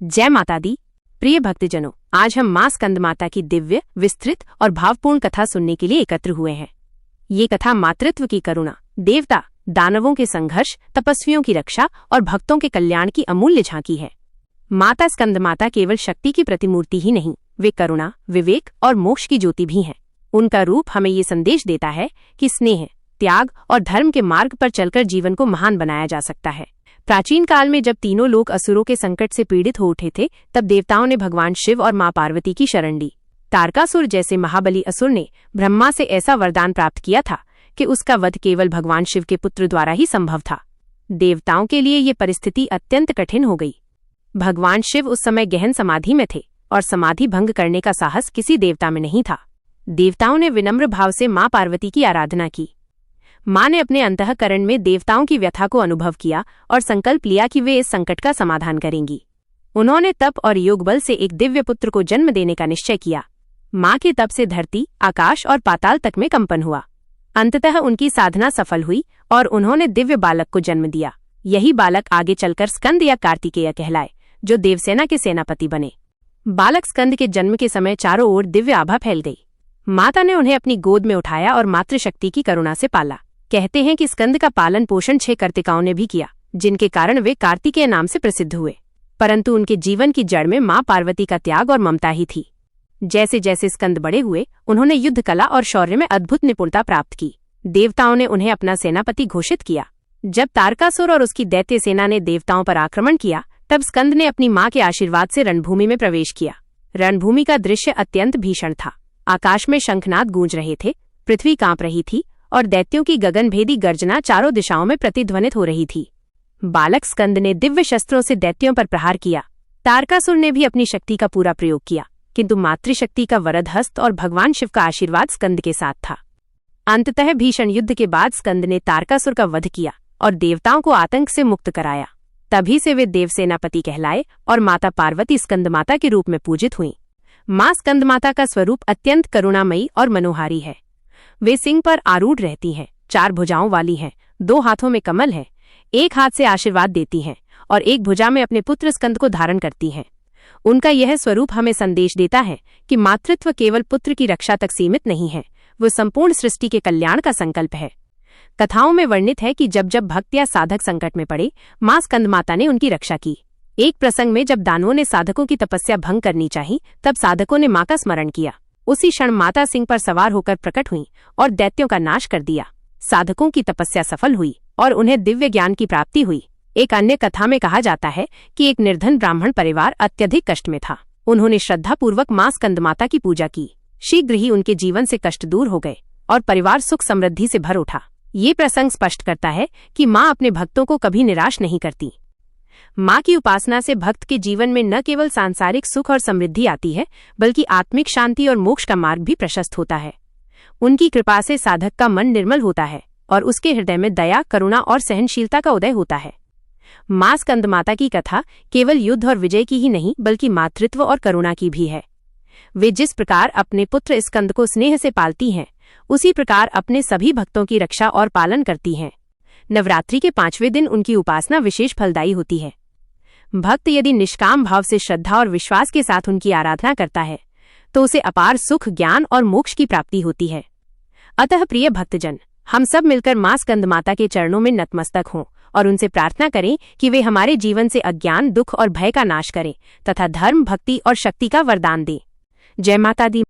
जय माता दी। प्रिय भक्तजनों, आज हम मां स्कंद माता की दिव्य, विस्तृत और भावपूर्ण कथा सुनने के लिए एकत्र हुए हैं। ये कथा मातृत्व की करुणा, देवता दानवों के संघर्ष, तपस्वियों की रक्षा और भक्तों के कल्याण की अमूल्य झांकी है। माता स्कंद माता केवल शक्ति की प्रतिमूर्ति ही नहीं, वे करुणा, विवेक और मोक्ष की ज्योति भी हैं। उनका रूप हमें ये संदेश देता है कि स्नेह, त्याग और धर्म के मार्ग पर चलकर जीवन को महान बनाया जा सकता है। प्राचीन काल में जब तीनों लोग असुरों के संकट से पीड़ित हो उठे थे, तब देवताओं ने भगवान शिव और मां पार्वती की शरण ली। तारकासुर जैसे महाबली असुर ने ब्रह्मा से ऐसा वरदान प्राप्त किया था कि उसका वध केवल भगवान शिव के पुत्र द्वारा ही संभव था। देवताओं के लिए ये परिस्थिति अत्यंत कठिन हो गई। भगवान शिव उस समय गहन समाधि में थे और समाधि भंग करने का साहस किसी देवता में नहीं था। देवताओं ने विनम्र भाव से मां पार्वती की आराधना की। मां ने अपने अंतःकरण में देवताओं की व्यथा को अनुभव किया और संकल्प लिया कि वे इस संकट का समाधान करेंगी। उन्होंने तप और योग बल से एक दिव्य पुत्र को जन्म देने का निश्चय किया। मां के तप से धरती, आकाश और पाताल तक में कंपन हुआ। अंततः उनकी साधना सफल हुई और उन्होंने दिव्य बालक को जन्म दिया। यही बालक आगे चलकर स्कंद या कार्तिकेय कहलाए, जो देवसेना के सेनापति बने। बालक स्कंद के जन्म के समय चारों ओर दिव्य आभा फैल गई। माता ने उन्हें अपनी गोद में उठाया और मातृशक्ति की करुणा से पाला। कहते हैं कि स्कंद का पालन पोषण 6 कर्तिकाओं ने भी किया, जिनके कारण वे कार्तिकेय नाम से प्रसिद्ध हुए। परंतु उनके जीवन की जड़ में मां पार्वती का त्याग और ममता ही थी। जैसे जैसे स्कंद बड़े हुए, उन्होंने युद्ध कला और शौर्य में अद्भुत निपुणता प्राप्त की। देवताओं ने उन्हें अपना सेनापति घोषित किया। जब तारकासुर और उसकी दैत्य सेना ने देवताओं पर आक्रमण किया, तब स्कंद ने अपनी मां के आशीर्वाद से रणभूमि में प्रवेश किया। रणभूमि का दृश्य अत्यंत भीषण था। आकाश में शंखनाद गूंज रहे थे, पृथ्वी कांप रही थी और दैत्यों की गगनभेदी गर्जना चारों दिशाओं में प्रतिध्वनित हो रही थी। बालक स्कंद ने दिव्य शस्त्रों से दैत्यों पर प्रहार किया। तारकासुर ने भी अपनी शक्ति का पूरा प्रयोग किया, किंतु मातृशक्ति का वरद हस्त और भगवान शिव का आशीर्वाद स्कंद के साथ था। अंततः भीषण युद्ध के बाद स्कंद ने तारकासुर का वध किया और देवताओं को आतंक से मुक्त कराया। तभी से वे देवसेनापति कहलाए और माता पार्वती स्कंद माता के रूप में पूजित हुईं। मां स्कंद माता का स्वरूप अत्यंत करुणामयी और मनोहारी है। वे सिंह पर आरूढ़ रहती हैं, 4 भुजाओं वाली हैं, 2 हाथों में कमल है, एक हाथ से आशीर्वाद देती हैं और एक भुजा में अपने पुत्र स्कंद को धारण करती हैं। उनका यह स्वरूप हमें संदेश देता है कि मातृत्व केवल पुत्र की रक्षा तक सीमित नहीं है, वो संपूर्ण सृष्टि के कल्याण का संकल्प है। कथाओं में वर्णित है कि जब जब भक्त या साधक संकट में पड़े, मां स्कंद माता ने उनकी रक्षा की। एक प्रसंग में जब दानवों ने साधकों की तपस्या भंग करनी चाहिए, तब साधकों ने मां का स्मरण किया। उसी क्षण माता सिंह पर सवार होकर प्रकट हुई और दैत्यों का नाश कर दिया। साधकों की तपस्या सफल हुई और उन्हें दिव्य ज्ञान की प्राप्ति हुई। एक अन्य कथा में कहा जाता है कि एक निर्धन ब्राह्मण परिवार अत्यधिक कष्ट में था। उन्होंने श्रद्धापूर्वक मां स्कंद माता की पूजा की। शीघ्र ही उनके जीवन से कष्ट दूर हो गए और परिवार सुख समृद्धि से भर उठा। ये प्रसंग स्पष्ट करता है कि मां अपने भक्तों को कभी निराश नहीं करती। मां की उपासना से भक्त के जीवन में न केवल सांसारिक सुख और समृद्धि आती है, बल्कि आत्मिक शांति और मोक्ष का मार्ग भी प्रशस्त होता है। उनकी कृपा से साधक का मन निर्मल होता है और उसके हृदय में दया, करुणा और सहनशीलता का उदय होता है। मां स्कंद माता की कथा केवल युद्ध और विजय की ही नहीं, बल्कि मातृत्व और करुणा की भी है। वे जिस प्रकार अपने पुत्र स्कंद को स्नेह से पालती हैं, उसी प्रकार अपने सभी भक्तों की रक्षा और पालन करती हैं। नवरात्रि के 5वें दिन उनकी उपासना विशेष फलदायी होती है। भक्त यदि निष्काम भाव से श्रद्धा और विश्वास के साथ उनकी आराधना करता है, तो उसे अपार सुख, ज्ञान और मोक्ष की प्राप्ति होती है। अतः प्रिय भक्तजन, हम सब मिलकर मां स्कंद माता के चरणों में नतमस्तक हों और उनसे प्रार्थना करें कि वे हमारे जीवन से अज्ञान, दुख और भय का नाश करें तथा धर्म, भक्ति और शक्ति का वरदान दें। जय माता दी।